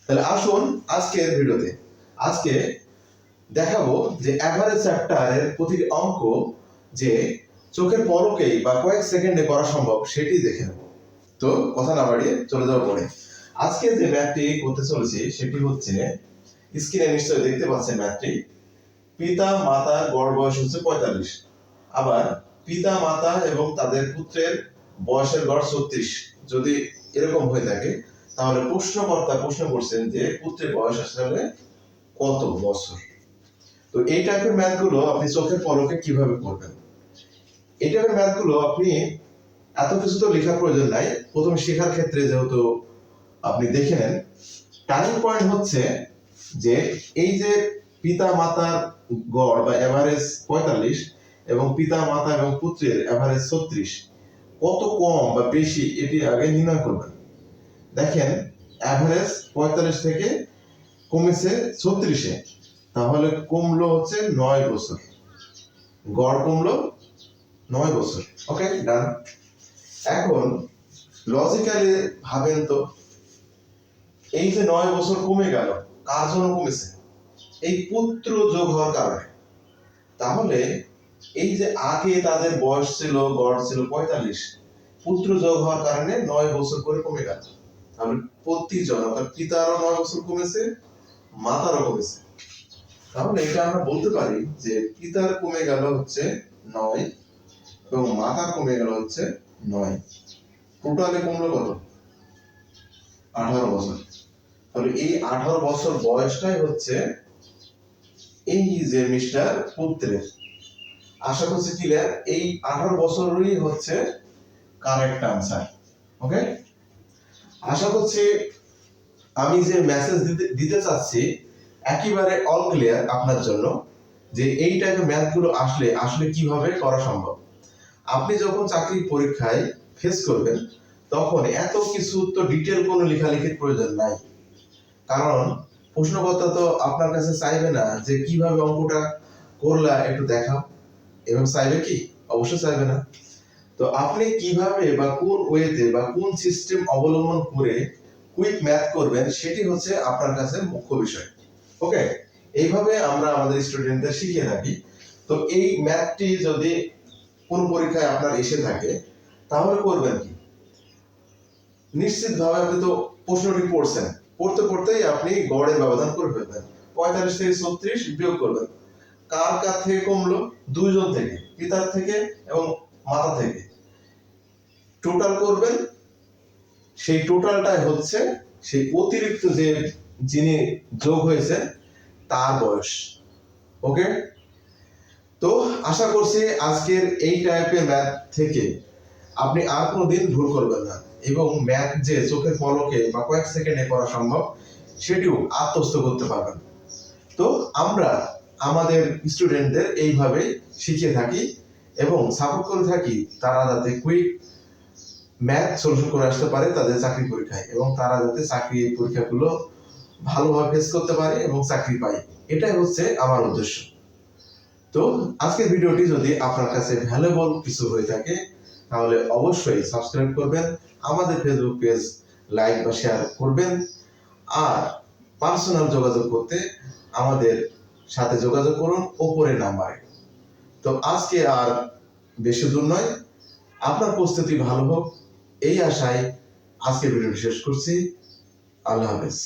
তাহলে আসুন আজকের ভিডিওতে আজকে দেখাবো যে এভারেজ চ্যাপ্টারের প্রতিটি অঙ্ক যে চোখের পলকেই বা কয়েক সেকেন্ডে করা সম্ভব সেটি দেখে নেব। তো কথা না বাড়িয়ে চলে যাওয়ার পরে আজকে যে ম্যাথটি করতে চলেছি সেটি হচ্ছে, স্ক্রিনে নিশ্চয়ই দেখতে পাচ্ছেন ম্যাথটি। পিতা মাতার গড় বয়স হচ্ছে 45, আবার পিতা মাতা এবং তাদের পুত্রের বয়সের গড় 36 যদি এরকম হয়ে থাকে, তাহলে প্রশ্নকর্তা প্রশ্ন করছেন যে পুত্রের বয়স আসলে কত বছর। তো এই টাইপের ম্যাথগুলো আপনি চোখের পলকে কিভাবে করবেন, এই টাইপের ম্যাথগুলো আপনি এত কিছু তো লেখার প্রয়োজন নাই, প্রথমে শেখার ক্ষেত্রে যেহেতু আপনি দেখে নেন। টার্নিং পয়েন্ট হচ্ছে যে এই যে পিতা মাতার গড় বা এভারেজ 45 এবং পিতা মাতা এবং পুত্রের এভারেজ 36, কত কম বা বেশি এটি আগে নির্ণয় করবেন। দেখেন এভারেজ 45 থেকে কমেছে 36-এ, তাহলে কমলো হচ্ছে 9 বছর, গড় কমলো 9 বছর। ওকে, ডান। এখন লজিক্যালি ভাবেন তো, এই যে 9 বছর কমে গেল, কার জন্য কমেছে? এই পুত্র যোগ হওয়ার কারণে। তাহলে এই যে আগে তাদের বয়স ছিল, গড় ছিল 45, পুত্র যোগ হওয়ার কারণে 9 বছর করে কমে গেল। তাহলে প্রতিজন অর্থাৎ পিতারও 9 বছর কমেছে, মাতারও কমেছে। তাহলে এটা আমরা বলতে পারি যে পিতার কমে গেল হচ্ছে 9 এবং মাতার কমে গেল হচ্ছে 9, টোটালে কমলো কত? 18 বছর। তাহলে এই 18 বছর বয়সটাই হচ্ছে এই যে মিস্টার পুত্রের। আশা করছি ক্লিয়ার। এই 18 বছরই হচ্ছে কারেক্ট আনসার। ওকে, আশা করছি আমি যে মেসেজ দিতে চাচ্ছি একেবারে অল ক্লিয়ার আপনার জন্য, যে এই টাইপের ম্যাথগুলো আসলে কিভাবে করা সম্ভব। আপনি যখন চাকরি পরীক্ষায় ফেস করবেন তখন এত কিছু তো ডিটেল কোনো লেখালেখির প্রয়োজন নাই, কারণ প্রশ্নকর্তা তো আপনার কাছে চাইবে না যে কিভাবে অঙ্কটা করলা একটু দেখাও, এবং চাইবে কি? অবশ্যই চাইবে না। তো আপনি কিভাবে বা কোন ওয়েতে বা কোন সিস্টেম অবলম্বন করে কুইক ম্যাথ করবেন সেটি হচ্ছে আপনার কাছে মুখ্য বিষয়। ওকে, এইভাবে আমরা আমাদের স্টুডেন্টদের শিখিয়ে থাকি। তো এই ম্যাথটি যদি কোন পরীক্ষায় আপনার এসে থাকে তাহলে করবেন কি? নিশ্চিতভাবে আপনি তো প্রশ্নটি পড়ছেন, পড়তেই আপনি গড়ের ব্যবধান করে ফেলবেন। 45 থেকে 36 বিয়োগ করবেন। কার থেকে কমলো? দুইজন থেকে, পিতার থেকে এবং মাতা থেকে। টোটাল করবেন, সেই টোটালটাই হচ্ছে সেই অতিরিক্ত যে যিনি যোগ হয়েছে তার বয়স। ওকে, তো আশা করছি আজকের এই টাইপের ম্যাথ থেকে আপনি আর কোনোদিন ভুল করবেন না, এবং ম্যাথ যে চোখের পলকে বা কয়েক সেকেন্ডে করা সম্ভব সেটিও আত্মস্থ করতে পারবেন। তো আমরা আমাদের স্টুডেন্টদের এইভাবে শিখিয়ে থাকি এবং সাপোর্ট করে থাকি, তারা যাতে কুইক ম্যাথ সলিউশন করে আসতে পারে তাদের চাকরি পরীক্ষায়, এবং তারা যাতে চাকরি পরীক্ষাগুলো ভালোভাবে ফেস করতে পারে এবং চাকরি পায়, এটাই হচ্ছে আমার উদ্দেশ্য। তো আজকের ভিডিওটি যদি আপনার কাছে ভ্যালুয়েবল কিছু হয়ে থাকে তাহলে অবশ্যই সাবস্ক্রাইব করবেন, আমাদের ফেসবুক পেজ লাইক বা শেয়ার করবেন, আর পার্সোনাল যোগাযোগ করতে আমাদের সাথে যোগাযোগ করুন উপরের নাম্বারে। তো আজকে আর বেশি দূর নয়, আপনার প্রস্তুতি ভালো হোক এই আশায় আজকের ভিডিওটি শেষ করছি। আল্লাহ হাফেজ।